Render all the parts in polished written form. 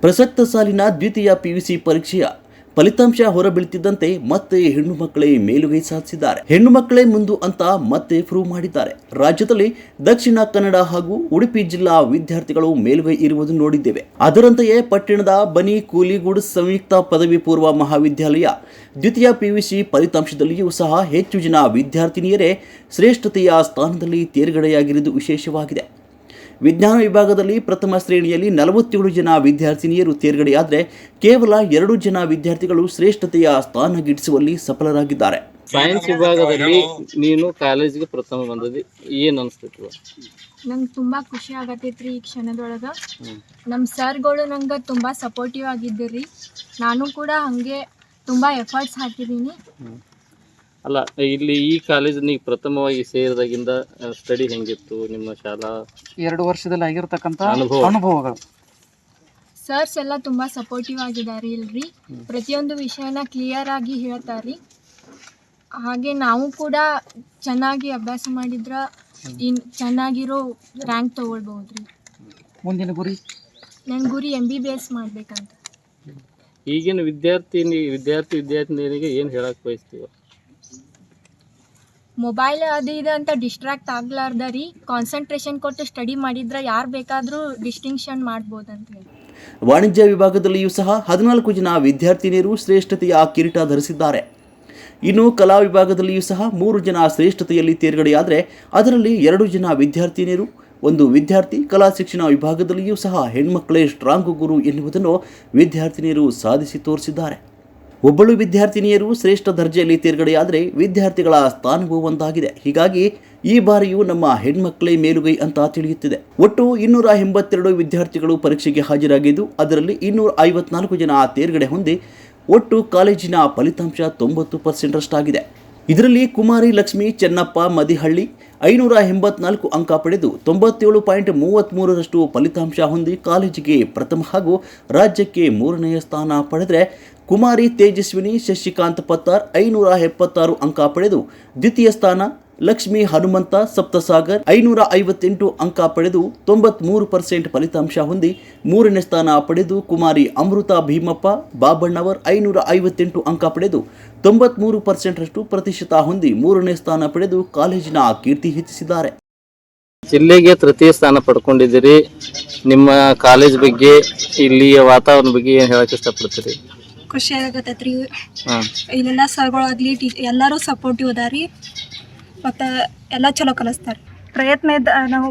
ಪ್ರಸಕ್ತ ಸಾಲಿನ ದ್ವಿತೀಯ ಪಿಯುಸಿ ಪರೀಕ್ಷೆಯ ಫಲಿತಾಂಶ ಹೊರಬೀಳುತ್ತಿದ್ದಂತೆ ಮತ್ತೆ ಹೆಣ್ಣು ಮಕ್ಕಳೇ ಮೇಲುಗೈ ಸಾಧಿಸಿದ್ದಾರೆ. ಹೆಣ್ಣು ಮಕ್ಕಳೇ ಮುಂದು ಅಂತ ಮತ್ತೆ ಪ್ರೂವ್ ಮಾಡಿದ್ದಾರೆ. ರಾಜ್ಯದಲ್ಲಿ ದಕ್ಷಿಣ ಕನ್ನಡ ಹಾಗೂ ಉಡುಪಿ ಜಿಲ್ಲಾ ವಿದ್ಯಾರ್ಥಿಗಳು ಮೇಲುಗೈ ಇರುವುದು ನೋಡಿದ್ದೇವೆ. ಅದರಂತೆಯೇ ಪಟ್ಟಣದ ಬನಿ ಕೂಲಿಗೂಡ್ ಸಂಯುಕ್ತ ಪದವಿ ಪೂರ್ವ ಮಹಾವಿದ್ಯಾಲಯ ದ್ವಿತೀಯ ಪಿಯುಸಿ ಫಲಿತಾಂಶದಲ್ಲಿಯೂ ಸಹ ಹೆಚ್ಚು ಜನ ವಿದ್ಯಾರ್ಥಿನಿಯರೇ ಶ್ರೇಷ್ಠತೆಯ ಸ್ಥಾನದಲ್ಲಿ ತೇರ್ಗಡೆಯಾಗಿರುವುದು ವಿಶೇಷವಾಗಿದೆ. ವಿಜ್ಞಾನ ವಿಭಾಗದಲ್ಲಿ ಪ್ರಥಮ ಶ್ರೇಣಿಯಲ್ಲಿ 47 ಜನ ವಿದ್ಯಾರ್ಥಿನಿಯರು ತೇರ್ಗಡೆಯಾದರೆ ಕೇವಲ 2 ಜನ ವಿದ್ಯಾರ್ಥಿಗಳು ಶ್ರೇಷ್ಠತೆಯ ಸ್ಥಾನ ಗಿಟ್ಟಿಸುವಲ್ಲಿ ಸಫಲರಾಗಿದ್ದಾರೆ. ಸೈನ್ಸ್ ವಿಭಾಗದಲ್ಲಿ ನೀನು ಕಾಲೇಜಿಗೆ ಪ್ರಥಮ ಬಂದದಿ, ಏನು ಅನಿಸ್ತೈತಿ? ನಂಗೆ ತುಂಬ ಖುಷಿ ಆಗತ್ತೈತ್ರಿ. ಈ ಕ್ಷಣದೊಳಗೆ ನಮ್ಮ ಸರ್ಗಳು ನಂಗೆ ತುಂಬ ಸಪೋರ್ಟಿವ್ ಆಗಿದ್ದೀರಿ. ನಾನು ಕೂಡ ಹಾಗೆ ತುಂಬ ಎಫರ್ಟ್ಸ್ ಹಾಕಿದ್ದೀನಿ. ಅಲ್ಲ, ಇಲ್ಲಿ ಈ ಕಾಲೇಜ್ ನೀವು ಪ್ರಥಮವಾಗಿ ಸೇರಿದಾಗಿಂದ ಸ್ಟಡಿ ಹೆಂಗಿತ್ತು? ನಿಮ್ಮ ಶಾಲಾ 2 ವರ್ಷದಲ್ಲಿ ಆಗಿರ್ತಕ್ಕಂಥ ಅನುಭವಗಳು. ಸರ್ಸ್ ಎಲ್ಲ ತುಂಬ ಸಪೋರ್ಟಿವ್ ಆಗಿದ್ದಾರೆ ಇಲ್ರಿ. ಪ್ರತಿಯೊಂದು ವಿಷಯನ ಕ್ಲಿಯರ್ ಆಗಿ ಹೇಳ್ತಾರೆ. ಹಾಗೆ ನಾವು ಕೂಡ ಚೆನ್ನಾಗಿ ಅಭ್ಯಾಸ ಮಾಡಿದ್ರೆ ಚೆನ್ನಾಗಿರೋ ರ್ಯಾಂಕ್ ತೊಗೊಳ್ಬಹುದ್ರಿ. ಮುಂದಿನ ಗುರಿ? ನನ್ನ ಗುರಿ MBBS ಮಾಡಬೇಕಂತ. ಈಗಿನ ವಿದ್ಯಾರ್ಥಿನಿಯರಿಗೆ ಏನು ಹೇಳಕ್ಕೆ ಬಯಸ್ತೀವ? ಮೊಬೈಲ್ ಅದು ಇದೆ ಅಂತ ಡಿಸ್ಟ್ರಾಕ್ಟ್ ಆಗ್ಲಾರ್ದ ರೀ, ಕಾನ್ಸಂಟ್ರೇಷನ್ ಕೊಟ್ಟು ಸ್ಟಡಿ ಮಾಡಿದ್ರೆ ಯಾರು ಬೇಕಾದರೂ ಡಿಸ್ಟಿಂಕ್ಷನ್ ಮಾಡ್ಬೋದಂತ ಹೇಳಿ. ವಾಣಿಜ್ಯ ವಿಭಾಗದಲ್ಲಿಯೂ ಸಹ 14 ಜನ ವಿದ್ಯಾರ್ಥಿನಿಯರು ಶ್ರೇಷ್ಠತೆಯ ಕಿರೀಟ ಧರಿಸಿದ್ದಾರೆ. ಇನ್ನು ಕಲಾ ವಿಭಾಗದಲ್ಲಿಯೂ ಸಹ 3 ಜನ ಶ್ರೇಷ್ಠತೆಯಲ್ಲಿ ತೇರ್ಗಡೆಯಾದರೆ ಅದರಲ್ಲಿ 2 ಜನ ವಿದ್ಯಾರ್ಥಿನಿಯರು, 1 ವಿದ್ಯಾರ್ಥಿ. ಕಲಾ ಶಿಕ್ಷಣ ವಿಭಾಗದಲ್ಲಿಯೂ ಸಹ ಹೆಣ್ಮಕ್ಕಳೇ ಸ್ಟ್ರಾಂಗ್ ಗುರು ಎನ್ನುವುದನ್ನು ವಿದ್ಯಾರ್ಥಿನಿಯರು ಸಾಧಿಸಿ ತೋರಿಸಿದ್ದಾರೆ. ಒಬ್ಬಳು ವಿದ್ಯಾರ್ಥಿನಿಯರು ಶ್ರೇಷ್ಠ ದರ್ಜೆಯಲ್ಲಿ ತೇರ್ಗಡೆಯಾದರೆ ವಿದ್ಯಾರ್ಥಿಗಳ ಸ್ಥಾನವೂ ಒಂದಾಗಿದೆ. ಹೀಗಾಗಿ ಈ ಬಾರಿಯೂ ನಮ್ಮ ಹೆಣ್ಮಕ್ಕಳೇ ಮೇಲುಗೈ ಅಂತ ತಿಳಿಯುತ್ತಿದೆ. ಒಟ್ಟು 282 ವಿದ್ಯಾರ್ಥಿಗಳು ಪರೀಕ್ಷೆಗೆ ಹಾಜರಾಗಿದ್ದು ಅದರಲ್ಲಿ 254 ಜನ ತೇರ್ಗಡೆ ಹೊಂದಿ ಒಟ್ಟು ಕಾಲೇಜಿನ ಫಲಿತಾಂಶ 90% ರಷ್ಟಾಗಿದೆ. ಇದರಲ್ಲಿ ಕುಮಾರಿ ಲಕ್ಷ್ಮಿ ಚೆನ್ನಪ್ಪ ಮದಿಹಳ್ಳಿ 584 ಅಂಕ ಪಡೆದು 97.33% ಫಲಿತಾಂಶ ಹೊಂದಿ ಕಾಲೇಜಿಗೆ ಪ್ರಥಮ ಹಾಗೂ ರಾಜ್ಯಕ್ಕೆ 3ನೇ ಸ್ಥಾನ ಪಡೆದರೆ, ಕುಮಾರಿ ತೇಜಸ್ವಿನಿ ಶಶಿಕಾಂತ್ ಪತ್ತಾರ್ 576 ಅಂಕ ಪಡೆದು ದ್ವಿತೀಯ ಸ್ಥಾನ, ಲಕ್ಷ್ಮಿ ಹನುಮಂತ ಸಪ್ತಸಾಗರ್ 558 ಅಂಕ ಪಡೆದು 93% ಫಲಿತಾಂಶ ಹೊಂದಿ 3ನೇ ಸ್ಥಾನ ಪಡೆದು, ಕುಮಾರಿ ಅಮೃತ ಭೀಮಪ್ಪ ಬಾಬಣ್ಣವರ್ 558 ಅಂಕ ಪಡೆದು 93% ಪ್ರತಿಶತ ಹೊಂದಿ 3ನೇ ಸ್ಥಾನ ಪಡೆದು ಕಾಲೇಜಿನ ಕೀರ್ತಿ ಹೆಚ್ಚಿಸಿದ್ದಾರೆ. ಜಿಲ್ಲೆಗೆ ತೃತೀಯ ಸ್ಥಾನ ಪಡ್ಕೊಂಡಿದ್ದೀರಿ. ನಿಮ್ಮ ಕಾಲೇಜ್ ಬಗ್ಗೆ, ಇಲ್ಲಿಯ ವಾತಾವರಣ ಬಗ್ಗೆ ಏನು ಹೇಳಕ್ಕೆ ಇಷ್ಟಪಡ್ತೀರಿ? ಖುಷಿ ಆಗತ್ತೈತ್ರಿ. ಇಲ್ಲೆಲ್ಲ ಸರ್ಗಳಾಗ್ಲಿ ಎಲ್ಲರೂ ಸಪೋರ್ಟಿವ್ ಅದಾರಿ. ಮತ್ತು ಎಲ್ಲ ಚಲೋ ಕಲಿಸ್ತಾರೆ. ಪ್ರಯತ್ನ ನಾವು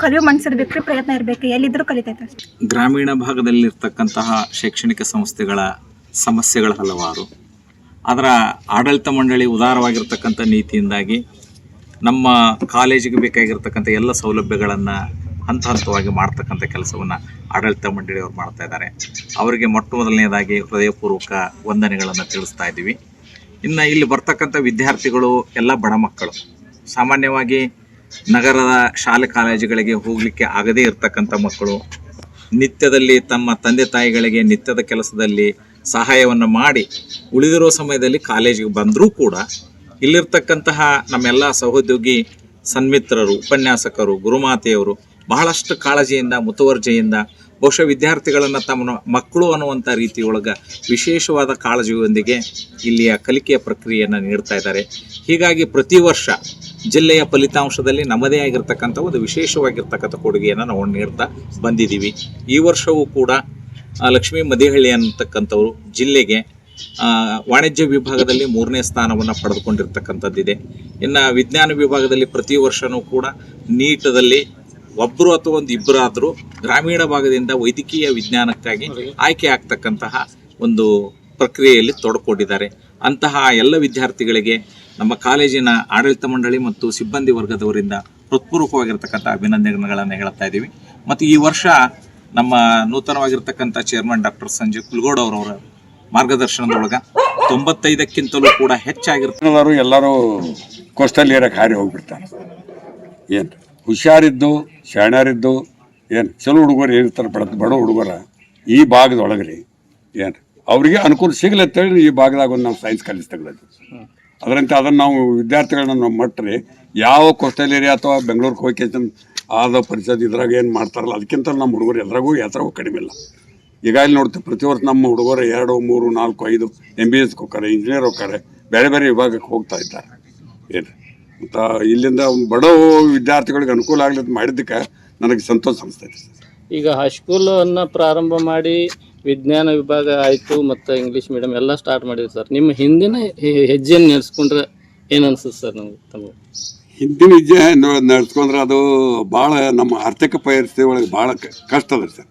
ಕಲಿಯೋ ಮನಸ್ಸಿರ್ಬೇಕ್ರಿ, ಪ್ರಯತ್ನ ಇರಬೇಕು, ಎಲ್ಲಿದ್ದರೂ ಕಲಿತೈತೆ. ಗ್ರಾಮೀಣ ಭಾಗದಲ್ಲಿರ್ತಕ್ಕಂತಹ ಶೈಕ್ಷಣಿಕ ಸಂಸ್ಥೆಗಳ ಸಮಸ್ಯೆಗಳ ಹಲವಾರು. ಅದರ ಆಡಳಿತ ಮಂಡಳಿ ಉದಾರವಾಗಿರ್ತಕ್ಕಂಥ ನೀತಿಯಿಂದಾಗಿ ನಮ್ಮ ಕಾಲೇಜಿಗೆ ಬೇಕಾಗಿರ್ತಕ್ಕಂಥ ಎಲ್ಲ ಸೌಲಭ್ಯಗಳನ್ನು ಹಂತವಾಗಿ ಮಾಡ್ತಕ್ಕಂಥ ಕೆಲಸವನ್ನು ಆಡಳಿತ ಮಂಡಳಿಯವರು ಮಾಡ್ತಾ ಇದ್ದಾರೆ. ಅವರಿಗೆ ಮೊಟ್ಟ ಮೊದಲನೇದಾಗಿ ಹೃದಯಪೂರ್ವಕ ವಂದನೆಗಳನ್ನು ತಿಳಿಸ್ತಾ ಇದ್ದೀವಿ. ಇನ್ನು ಇಲ್ಲಿ ಬರ್ತಕ್ಕಂಥ ವಿದ್ಯಾರ್ಥಿಗಳು ಎಲ್ಲ ಬಡ ಮಕ್ಕಳು. ಸಾಮಾನ್ಯವಾಗಿ ನಗರದ ಶಾಲೆ ಕಾಲೇಜುಗಳಿಗೆ ಹೋಗಲಿಕ್ಕೆ ಆಗದೇ ಇರತಕ್ಕಂಥ ಮಕ್ಕಳು ನಿತ್ಯದಲ್ಲಿ ತಮ್ಮ ತಂದೆ ತಾಯಿಗಳಿಗೆ ನಿತ್ಯದ ಕೆಲಸದಲ್ಲಿ ಸಹಾಯವನ್ನು ಮಾಡಿ ಉಳಿದಿರೋ ಸಮಯದಲ್ಲಿ ಕಾಲೇಜಿಗೆ ಬಂದರೂ ಕೂಡ ಇಲ್ಲಿರ್ತಕ್ಕಂತಹ ನಮ್ಮೆಲ್ಲ ಸಹೋದ್ಯೋಗಿ ಸನ್ಮಿತ್ರರು, ಉಪನ್ಯಾಸಕರು, ಗುರುಮಾತೆಯವರು ಬಹಳಷ್ಟು ಕಾಳಜಿಯಿಂದ, ಮುತುವರ್ಜಿಯಿಂದ ಬಹುಶಃ ವಿದ್ಯಾರ್ಥಿಗಳನ್ನು ತಮ್ಮ ಮಕ್ಕಳು ಅನ್ನುವಂಥ ರೀತಿಯೊಳಗೆ ವಿಶೇಷವಾದ ಕಾಳಜಿಯೊಂದಿಗೆ ಇಲ್ಲಿಯ ಕಲಿಕೆಯ ಪ್ರಕ್ರಿಯೆಯನ್ನು ನೀಡ್ತಾ ಇದ್ದಾರೆ. ಹೀಗಾಗಿ ಪ್ರತಿ ವರ್ಷ ಜಿಲ್ಲೆಯ ಫಲಿತಾಂಶದಲ್ಲಿ ನಮ್ಮದೇ ಆಗಿರ್ತಕ್ಕಂಥ ಒಂದು ವಿಶೇಷವಾಗಿರ್ತಕ್ಕಂಥ ಕೊಡುಗೆಯನ್ನು ನಾವು ನೀಡ್ತಾ ಬಂದಿದ್ದೀವಿ. ಈ ವರ್ಷವೂ ಕೂಡ ಲಕ್ಷ್ಮೀ ಮದಿಹಳ್ಳಿ ಅನ್ನತಕ್ಕಂಥವರು ಜಿಲ್ಲೆಗೆ ವಾಣಿಜ್ಯ ವಿಭಾಗದಲ್ಲಿ 3ನೇ ಸ್ಥಾನವನ್ನು ಪಡೆದುಕೊಂಡಿರ್ತಕ್ಕಂಥದ್ದಿದೆ. ಇನ್ನು ವಿಜ್ಞಾನ ವಿಭಾಗದಲ್ಲಿ ಪ್ರತಿ ವರ್ಷವೂ ಕೂಡ ನೀಟದಲ್ಲಿ ಒಬ್ಬರು ಅಥವಾ ಒಂದು ಇಬ್ಬರಾದರೂ ಗ್ರಾಮೀಣ ಭಾಗದಿಂದ ವೈದ್ಯಕೀಯ ವಿಜ್ಞಾನಕ್ಕಾಗಿ ಆಯ್ಕೆ ಆಗ್ತಕ್ಕಂತಹ ಒಂದು ಪ್ರಕ್ರಿಯೆಯಲ್ಲಿ ತೊಡಕೊಂಡಿದ್ದಾರೆ. ಅಂತಹ ಎಲ್ಲ ವಿದ್ಯಾರ್ಥಿಗಳಿಗೆ ನಮ್ಮ ಕಾಲೇಜಿನ ಆಡಳಿತ ಮಂಡಳಿ ಮತ್ತು ಸಿಬ್ಬಂದಿ ವರ್ಗದವರಿಂದ ಹೃತ್ಪೂರ್ವಕವಾಗಿರ್ತಕ್ಕಂಥ ಅಭಿನಂದನೆಗಳನ್ನು ಹೇಳ್ತಾ ಇದ್ದೀವಿ. ಮತ್ತು ಈ ವರ್ಷ ನಮ್ಮ ನೂತನವಾಗಿರ್ತಕ್ಕಂಥ ಚೇರ್ಮನ್ ಡಾಕ್ಟರ್ ಸಂಜೀವ್ ಕುಲ್ಗೋಡ್ ಅವರವರ ಮಾರ್ಗದರ್ಶನದೊಳಗೆ 95ಕ್ಕಿಂತಲೂ ಕೂಡ ಹೆಚ್ಚಾಗಿರ್ತಾರೆ. ಎಲ್ಲರೂ ಕೋಸ್ಟಲ್ ಏರಿಯಾಕ್ಕೆ ಹಾರಿ ಹೋಗ್ಬಿಡ್ತಾರೆ. ಏನು ಹುಷಾರಿದ್ದು ಶಾಣ್ಯರಿದ್ದು ಏನು ಚಲೋ ಹುಡುಗರು ಏನಿರ್ತಾರೆ, ಬಡ ಹುಡುಗರ ಈ ಭಾಗದೊಳಗ್ರಿ ಏನು ಅವರಿಗೆ ಅನುಕೂಲ ಸಿಗಲಿ ಅಂತೇಳಿ ಈ ಭಾಗದಾಗ ಒಂದು ನಾವು ಸೈನ್ಸ್ ಕಾಲೇಜ್ ತೆಗೆದು ಅದರಂತೆ ಅದನ್ನು ನಾವು ವಿದ್ಯಾರ್ಥಿಗಳನ್ನ ನಾವು ಮಟ್ರಿ ಯಾವ ಕೋಸ್ಟಲ್ ಏರಿಯಾ ಅಥವಾ ಬೆಂಗಳೂರಿಗೆ ಹೋಗಿ ಆದ ಪರಿಷತ್ ಇದ್ರಾಗ ಏನು ಮಾಡ್ತಾರಲ್ಲ ಅದಕ್ಕಿಂತ ನಮ್ಮ ಹುಡುಗರು ಎದ್ರಾಗೂ ಯಾತ್ರಾಗೂ ಕಡಿಮೆ ಇಲ್ಲ. ಈಗ ಇಲ್ಲಿ ನೋಡ್ತೀವಿ ಪ್ರತಿ ವರ್ಷ ನಮ್ಮ ಹುಡುಗರು 2, 3, 4, 5 MBBS ಹೋಗ್ತಾರೆ, ಇಂಜಿನಿಯರ್ ಹೋಗ್ತಾರೆ, ಬೇರೆ ಬೇರೆ ವಿಭಾಗಕ್ಕೆ ಹೋಗ್ತಾ ಇದ್ದಾರೆ. ಏನು ಮತ್ತು ಇಲ್ಲಿಂದ ಬಡ ವಿದ್ಯಾರ್ಥಿಗಳಿಗೆ ಅನುಕೂಲ ಆಗ್ಲಿಕ್ಕೆ ಮಾಡಿದ್ದಕ್ಕೆ ನನಗೆ ಸಂತೋಷ ಅನಿಸ್ತೈತೆ. ಈಗ ಹೈಸ್ಕೂಲ್ ಅನ್ನ ಪ್ರಾರಂಭ ಮಾಡಿ ವಿಜ್ಞಾನ ವಿಭಾಗ ಆಯಿತು ಮತ್ತು ಇಂಗ್ಲೀಷ್ ಮೀಡಿಯಂ ಎಲ್ಲ ಸ್ಟಾರ್ಟ್ ಮಾಡಿದ್ರಿ ಸರ್. ನಿಮ್ಮ ಹಿಂದಿನ ಹೆಜ್ಜೆಯನ್ನು ನಡೆಸ್ಕೊಂಡ್ರೆ ಏನು ಅನ್ಸುತ್ತೆ ಸರ್ ನಮ್ಗೆ ತಮಗೆ? ಹಿಂದಿನ ಹೆಜ್ಜೆ ನಡೆಸ್ಕೊಂಡ್ರೆ ಅದು ಭಾಳ ನಮ್ಮ ಆರ್ಥಿಕ ಪರಿಸ್ಥಿತಿ ಒಳಗೆ ಭಾಳ ಕಷ್ಟ ಅದ ಸರ್.